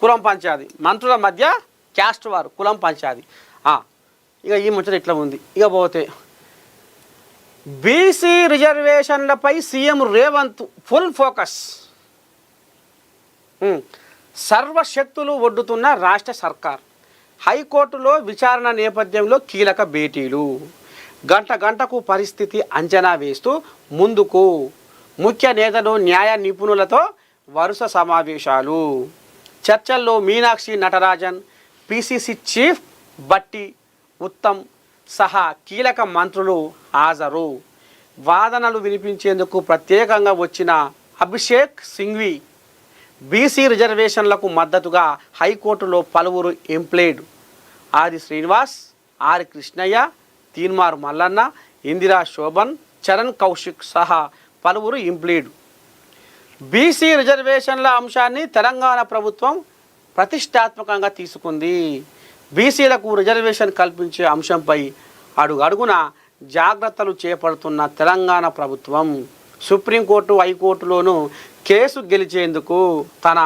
కులం పంచాది, మంత్రుల మధ్య క్యాస్ట్ వారు, కులం పంచాది. ఇక ఈ ముచ్చట ఇట్లా ఉంది. ఇక పోతే బీసీ రిజర్వేషన్లపై సీఎం రేవంత్ ఫుల్ ఫోకస్. సర్వశక్తులు ఒడ్డుతున్న రాష్ట్ర సర్కార్. హైకోర్టులో విచారణ నేపథ్యంలో కీలక భేటీలు. గంట గంటకు పరిస్థితి అంచనా వేస్తూ ముందుకు. ముఖ్య నేతలు, న్యాయ నిపుణులతో వరుస సమావేశాలు. చర్చల్లో మీనాక్షి నటరాజన్, పిసిసి చీఫ్ బట్టి ఉత్తమ్ సహా కీలక మంత్రులు హాజరు. వాదనలు వినిపించేందుకు ప్రత్యేకంగా వచ్చిన అభిషేక్ సింఘ్వి బీసీ రిజర్వేషన్లకు మద్దతుగా హైకోర్టులో పలువురు ఎంప్లాయిడ్ ఆది శ్రీనివాస్, ఆర్ కృష్ణయ్య, తీన్మార్ మల్లన్న, ఇందిరా శోభన్, చరణ్ కౌశిక్ సహా పలువురు ఎంప్లాయిడ్. బీసీ రిజర్వేషన్ల అంశాన్ని తెలంగాణ ప్రభుత్వం ప్రతిష్టాత్మకంగా తీసుకుంది. బీసీలకు రిజర్వేషన్ కల్పించే అంశంపై అడుగడుగున జాగ్రత్తలు చేపడుతున్న తెలంగాణ ప్రభుత్వం సుప్రీంకోర్టు, హైకోర్టులోనూ కేసు గెలిచేందుకు తన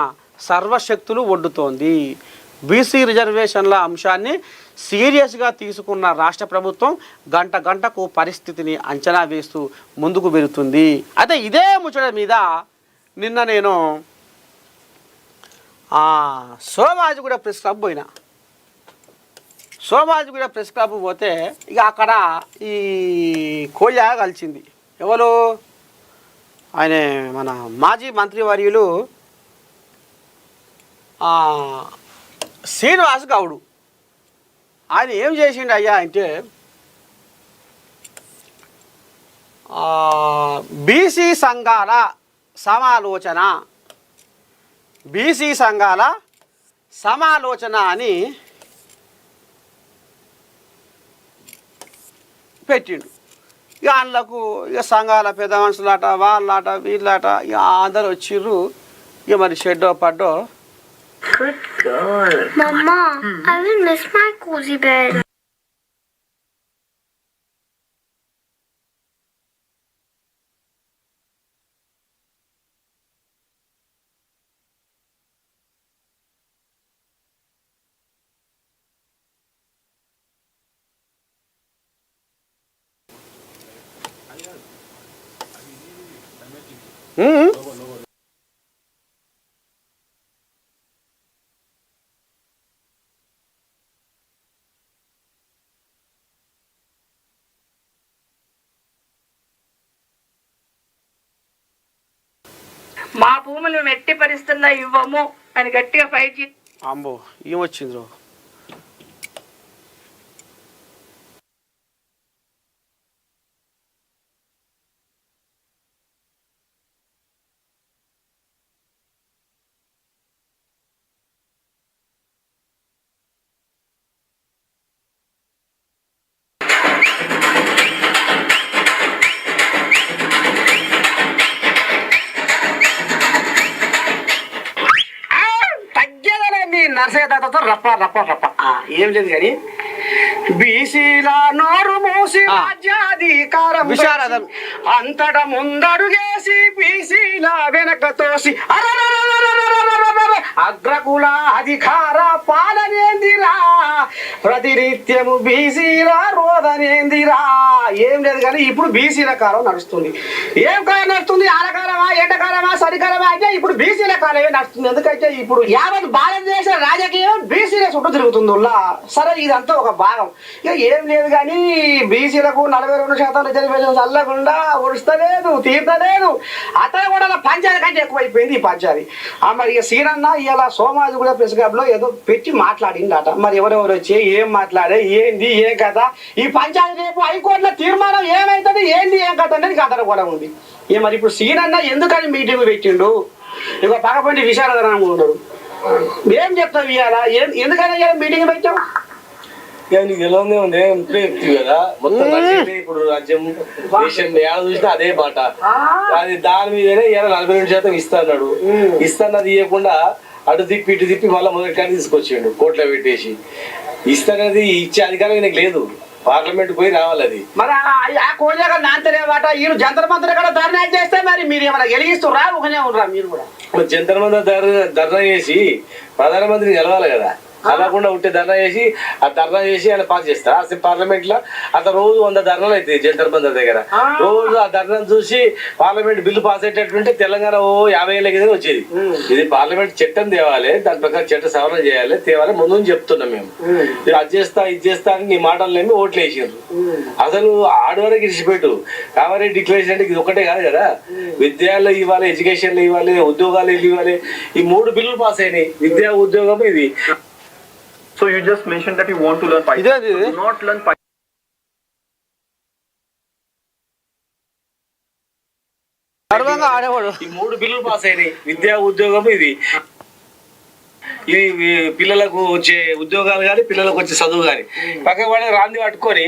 సర్వశక్తులు ఒడ్డుతోంది. బీసీ రిజర్వేషన్ల అంశాన్ని సీరియస్గా తీసుకున్న రాష్ట్ర ప్రభుత్వం గంట గంటకు పరిస్థితిని అంచనా వేస్తూ ముందుకు వెళుతుంది. అయితే ఇదే ముచ్చట మీద నిన్న నేను సోమాజిగూడ ప్రెస్ క్లబ్ పోయినా. సోమాజిగూడ ప్రెస్ క్లబ్ పోతే ఇక అక్కడ ఈ కోళ్ళ కలిసింది. ఎవరు? ఆయన మన మాజీ మంత్రివర్యులు శ్రీనివాస్ గౌడ్. ఆయన ఏం చేసిండు అయ్యా అంటే బీసీ సంఘాల సమాలోచన, బీసీ సంఘాల సమాలోచన అని పెట్టిండు. ఇక అందులోకి ఇక సంఘాల పెద్ద మనుషులాట, వాళ్ళాట, వీళ్ళాట, ఇక అందరు వచ్చిర్రు. ఇక మరి షెడ్డో పడ్డో. Good girl. Mama, I will miss my cozy bed. మా భూములు మేము ఎట్టి పరిస్థితుల్లో ఇవ్వము అని గట్టిగా ఫైట్ చేసి అమ్మో ఏమొచ్చిందో. నర్సయ్యతో రప్ప రప్ప రప్ప ఏం లేదు కానీ బీసీల నోరు మూసి రాజ్యాధికారం అంతట ముందడుగేసి బీసీల వెనక తోసి అగ్రకుల అధికార పాలనేందిరా, ప్రతినిత్యము బీసీల రోదనేందిరా. ఏం లేదు కానీ ఇప్పుడు బీసీల కాలం నడుస్తుంది. ఏం కాలం నడుస్తుంది? ఆలకాలమా, ఎండకాలమా, చలికాలమా అయితే ఇప్పుడు బీసీల కాలమే నడుస్తుంది. ఎందుకంటే ఇప్పుడు యావత్ భారతదేశ రాజకీయం బీసీల చుట్టూ తిరుగుతుంది. సరే ఇదంతా ఒక భాగం. ఇక ఏం లేదు కానీ బీసీలకు 42% రిజర్వేషన్ చల్లకుండా ఒడుస్తలేదు, తీర్చలేదు. అతను కూడా పంచాయతీ కంటే ఎక్కువైపోయింది ఈ పంచాయతీ. మరి ఇక సీనన్న ఇలా సోమాజిగూడ ప్రెస్ క్లబ్ లో ఏదో పెట్టి మాట్లాడిందట. మరి ఎవరెవరు వచ్చి ఏం మాట్లాడే, ఏంది ఏం కథ, ఈ పంచాయతీ రేపు హైకోర్టులో తీర్మానం ఏమైతుంది, ఏంది ఏం కథ అనేది కథ కూడా ఉంది. మరి ఇప్పుడు సీనన్న ఎందుకని మీటింగ్ పెట్టిండు? ఇక పక్కపండి విశారదనం ఉన్నాడు. ఏం చెప్తావు ఇవాళ? ఎందుకని మీటింగ్ పెట్టావు? నీకు ఎలా ఉంది ఇప్పుడే చెప్తుంది కదా మొత్తం. ఇప్పుడు రాజ్యం దేశం ఏడ చూసినా అదే మాట. అది దాని మీదనే 42% ఇస్తాడు. ఇస్తాన్నది ఇవ్వకుండా అటు తిప్పి ఇటు తిప్పి మళ్ళీ మొదటి కానీ తీసుకొచ్చిండు కోర్టులో పెట్టేసి. ఇస్తానది ఇచ్చే అధికారం ఈయనకు లేదు. పార్లమెంట్ పోయి రావాలి అది. మరి ఆ కోళ్ళగా నాంతరేవాట వీళ్ళు జంతర్ మంతర్ కూడా ధర్నా చేస్తే మరి మీరు ఏమైనా గెలిగిస్తురా? ఒకనే ఉండరా మీరు కూడా? జంతర్ మంతర్ ధర్నా చేసి ప్రధానమంత్రిని గెలవాలి కదా, కలవకుండా ఉంటే ధర్నా చేసి ఆయన పాస్ చేస్తారు. అసలు పార్లమెంట్ లో అట్లా రోజు 100 ధర్నాలు అవుతాయి జంతర్ మంతర్ దగ్గర. రోజు ఆ ధర్నాను చూసి పార్లమెంట్ బిల్లు పాస్ అయ్యేటట్టుంటే తెలంగాణ 50 ఏళ్ళ కింద వచ్చేది. ఇది పార్లమెంట్ చట్టం తేవాలి, దాని ప్రకారం చట్ట సవరణ చేయాలి, తేవాలి ముందు చెప్తున్నాం మేము. అది చేస్తా ఇది చేస్తా అని నీ మాటలు ఓట్లు వేసారు. అసలు ఆడవరకు ఇచ్చిపెట్టు కామారెడ్డి డిక్లరేషన్ అంటే ఇది ఒకటే కాదు కదా, విద్యాలయంలో ఇవ్వాలి, ఎడ్యుకేషన్లో ఇవ్వాలి, ఉద్యోగాలు ఇవ్వాలి. ఈ 3 బిల్లులు పాస్ అయినాయి, విద్యా ఉద్యోగం ఇది. So you just mentioned that you want to learn Python. So do not learn Python. ఈ 3 బిల్లులు పాస్ అయినాయి, విద్యా ఉద్యోగం ఇది. ఇవి పిల్లలకు వచ్చే ఉద్యోగాలు కానీ పిల్లలకు వచ్చే చదువు కానీ పక్క వాడే రాంది పట్టుకొని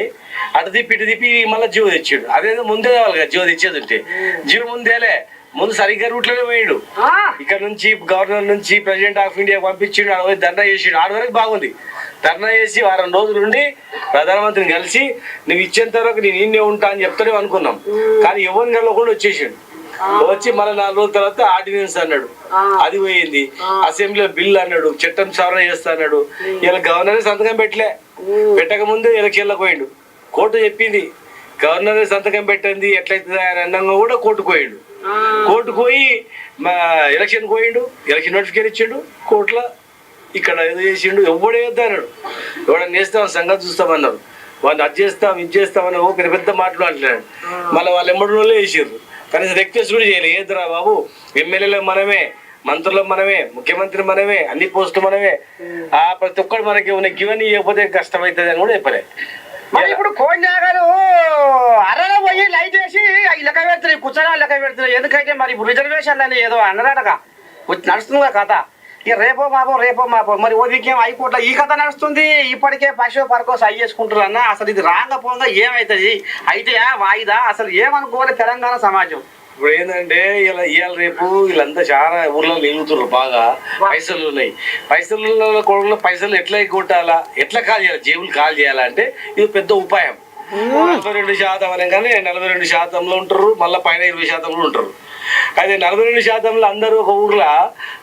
అటు తిప్పి మళ్ళీ జీవో తెచ్చాడు. అదేదో ముందే కావాలి కదా జీవో తెచ్చేది ఉంటే. జీవో ముందేలే, ముందు సరిగ్గా రూట్లోనే పోయాడు. ఇక్కడ నుంచి గవర్నర్ నుంచి ప్రెసిడెంట్ ఆఫ్ ఇండియా పంపించిండు, ఆడ పోయి ధర్నా చేసిండు. ఆడ వరకు బాగుంది. ధర్నా చేసి వారం రోజుల నుండి ప్రధానమంత్రిని కలిసి నువ్వు ఇచ్చేంత వరకు నేను ఈయనే ఉంటా అని చెప్తానే అనుకున్నాం. కానీ ఎవరిని కలవకుండా వచ్చేసాడు. వచ్చి మళ్ళీ 4 రోజుల తర్వాత ఆర్డినెన్స్ అన్నాడు, అది పోయింది. అసెంబ్లీలో బిల్ అన్నాడు, చట్టం సవరణ చేస్తా అన్నాడు. ఇలా గవర్నర్ సంతకం పెట్టక ముందు ఎలక్షన్లకు పోయిండు. కోర్టు చెప్పింది గవర్నర్ సంతకం పెట్టింది ఎట్లయితుంది అని అన్నంగా కూడా కోర్టుకు పోయిండు. కోర్టుకు పోయి ఎలక్షన్ పోయిండు, ఎలక్షన్ నోటిఫికేషన్ ఇచ్చిండు. కోర్టులో ఇక్కడ ఏదో చేసిండు, ఎవడే వద్దా అన్నాడు. ఎవడన్నా చేస్తాం సంగతి చూస్తామన్నారు. వాళ్ళు అది చేస్తాం ఇది చేస్తామని పెద్ద మాటలు అంటున్నాడు. మళ్ళీ వాళ్ళు ఎమ్మడి రోజులే వేసారు. కనీసం రిక్వెస్ట్ కూడా చేయలేదు. ఏదిరా బాబు, ఎమ్మెల్యేలు మనమే, మంత్రులు మనమే, ముఖ్యమంత్రి మనమే, అన్ని పోస్టులు మనమే, ప్రతి ఒక్కరు మనకి ఇవన్నీ ఇవ్వకపోతే కష్టమవుతుంది అని కూడా చెప్పలే. మరి ఇప్పుడు కోడినాగారు అర్రలో పోయి లైట్ వేసి లెక్క పెడుతున్నాయి, కూర్చొని లెక్క పెడుతున్నాయి. ఎందుకంటే మరి ఇప్పుడు రిజర్వేషన్ అని ఏదో అన్నారటగా నడుస్తుందిగా కథ. ఇక రేపో మాపో మరి ఓదికేం హైకోర్టులో ఈ కథ నడుస్తుంది. ఇప్పటికే పశువు పరకో సై చేసుకుంటారు అన్న. అసలు ఇది రాకపోగా ఏమవుతుంది, అయితే వాయిదా అసలు ఏమనుకోవాలి తెలంగాణ సమాజం? ఇప్పుడు ఏంటంటే ఇవాళ రేపు వీళ్ళంతా చాలా ఊర్లో నిలుగుతున్నారు, బాగా పైసలు ఉన్నాయి. పైసలు కొడుకులో పైసలు ఎట్లా కొట్టాలా, ఎట్లా కాల్ చేయాలి, జేబులు కాల్ చేయాలంటే ఇది పెద్ద ఉపాయం. 42% అనగానే 42% ఉంటారు, మళ్ళీ పైన 20% ఉంటారు. అదే 42% అందరూ ఒక ఊర్లో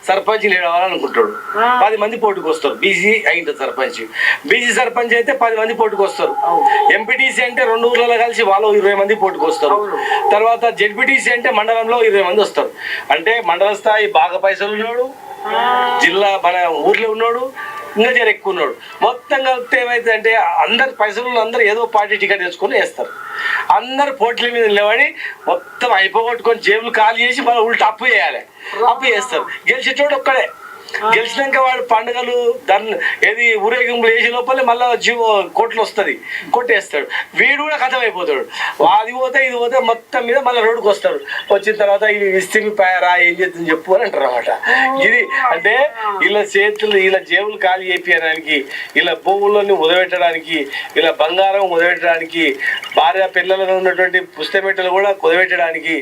సర్పంచ్ లేవాలనుకుంటాడు. 10 మంది పోటీకి వస్తారు. బీసీ అయింది సర్పంచ్. బీసీ సర్పంచ్ అయితే 10 మంది పోటీకి వస్తారు. ఎంపీటీసీ అంటే 2 ఊర్లలో కలిసి వాళ్ళు 20 మంది పోటీకి వస్తారు. తర్వాత జెడ్పీటీసీ అంటే మండలంలో 20 మంది వస్తారు. అంటే మండల స్థాయి బాగా పైసలు ఉన్నాడు, జిల్లా మన ఊర్లో ఉన్నాడు, ఇంకా జర ఎక్కువ ఉన్నాడు. మొత్తం కలిపితే ఏమైతే అంటే అందరు పైసలు అందరూ ఏదో పార్టీ టికెట్ తెచ్చుకొని వేస్తారు. అందరు పోటీల మీద నిలబడి మొత్తం అయిపోగొట్టుకొని జేబులు ఖాళీ చేసి మళ్ళీ ఉల్టా అప్పు చేయాలి. అప్పు చేస్తారు. గెలిచేటోడు ఒక్కడే. గెలిచినాక వాడు పండుగలు ఏది ఊరేగింపులు వేసే లోపలే మళ్ళీ జీవో కోట్లు వస్తుంది, కొట్టేస్తాడు. వీడు కూడా కథం అయిపోతాడు. అది పోతే ఇది పోతే మొత్తం మీద మళ్ళీ రోడ్డుకు వస్తాడు. వచ్చిన తర్వాత ఇది ఇస్తిమి పాయరా ఏం చేస్తుంది చెప్పు అని అంటారు అన్నమాట. ఇది అంటే ఇలా చేతులు ఇలా జేబులు ఖాళీ చేయించడానికి, ఇలా భూములని ఉదబెట్టడానికి, ఇలా బంగారం ఉదబెట్టడానికి, భార్య పిల్లలుగా ఉన్నటువంటి పుస్తమెట్టలు కూడా కుదబెట్టడానికి,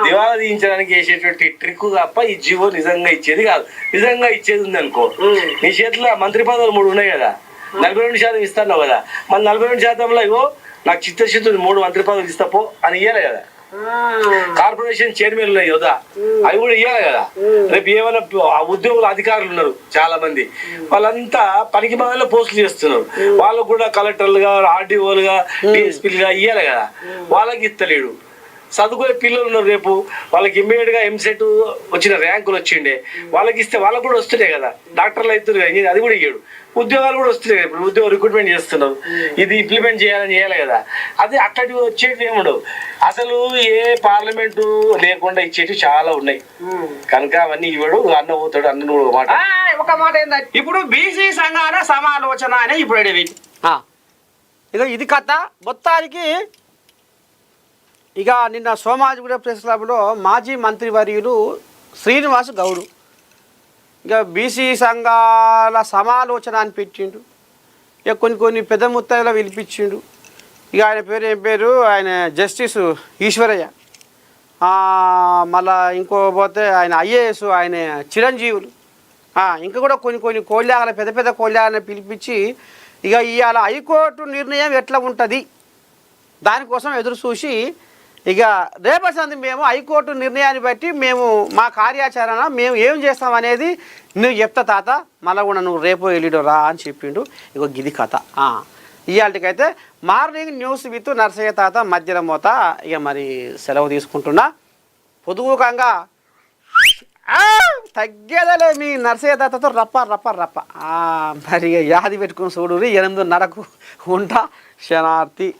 దివాలా తీయించడానికి వేసేటువంటి ట్రిక్ తప్ప ఈ జీవో నిజంగా ఇచ్చేది కాదు. నిజంగా ఇచ్చేది ఉంది అనుకో, నీ చేతిలో మంత్రి పదవులు 3 ఉన్నాయి కదా, 42% ఇస్తాను కదా, మన 42%లో ఇగో నాకు చిత్తశుద్ధులు 3 మంత్రి పదవులు ఇస్తాపో అని ఇయ్యాలి కదా. కార్పొరేషన్ చైర్మన్ ఉన్నాయి కదా, అవి కూడా ఇవ్వాలి కదా. రేపు ఏమైనా ఉద్యోగులు అధికారులు ఉన్నారు చాలా మంది, వాళ్ళంతా పనికి మాలో పోస్టులు చేస్తున్నారు. వాళ్ళకు కూడా కలెక్టర్లుగా, ఆర్డీఓలుగా, డిఎస్పీలుగా ఇవ్వాలి కదా. వాళ్ళకి ఇస్తలేడు. చదువుకునే పిల్లలు ఉన్నారు, రేపు వాళ్ళకి ఇమ్మీడియట్ గా ఎంసెట్ వచ్చిన ర్యాంకులు వచ్చిండే వాళ్ళకి ఇస్తే వాళ్ళకు కూడా వస్తున్నాయి కదా. డాక్టర్లు అవుతారు కదా, అది కూడా ఇయ్యాడు. ఉద్యోగాలు కూడా వస్తున్నాయి కదా, ఇప్పుడు ఉద్యోగం రిక్రూట్మెంట్ చేస్తున్నారు. ఇది ఇంప్లిమెంట్ చేయాలి కదా. అది అట్లాంటివి వచ్చేటివి ఏముండవు. అసలు ఏ పార్లమెంటు లేకుండా ఇచ్చేటివి చాలా ఉన్నాయి కనుక అవన్నీ ఇవ్వడు. అన్న పోతాడు, అన్న ఒక మాట ఏంటంటే ఇప్పుడు బీసీ సంఘాల సమాలోచన అని ఇప్పుడు అడిగి ఇక ఇది కథ మొత్తానికి. ఇక నిన్న సోమాజిగూడ ప్రెస్ క్లబ్లో మాజీ మంత్రివర్యులు శ్రీనివాస్ గౌడ్ ఇక బీసీ సంఘాల సమాలోచన అని పెట్టిండు. ఇక కొన్ని పెద్ద ముత్తైలో పిలిపించిండు. ఇక ఆయన పేరు ఏం పేరు, ఆయన జస్టిస్ ఈశ్వరయ్య. మళ్ళా ఇంకో పోతే ఆయన ఐఏఎస్, ఆయన చిరంజీవులు. ఇంకా కూడా కొన్ని కోళ్ళాగల పెద్ద కోళ్ళాగలను పిలిపించి ఇక ఇవాళ హైకోర్టు నిర్ణయం ఎట్లా ఉంటుంది దానికోసం ఎదురు చూసి ఇక రేపటి సంది మేము హైకోర్టు నిర్ణయాన్ని బట్టి మేము మా కార్యాచరణ మేము ఏం చేస్తాం అనేది నువ్వు చెప్తా తాత, మళ్ళీ కూడా నువ్వు రేపు ఎల్లుడో రా అని చెప్పిండు. ఇగో గిది కథ. ఇవాళకైతే మార్నింగ్ న్యూస్ విత్ నర్సయ్య తాత మధ్యలో మోత. ఇక మరి సెలవు తీసుకుంటున్నా. పొదుగుకంగా తగ్గేదలే మీ నర్సయ్య తాతతో రప్ప రప్ప రప్ప. మరి ఇక యాది పెట్టుకుని చూడు. 8:30కు ఉంటా. శనార్థి.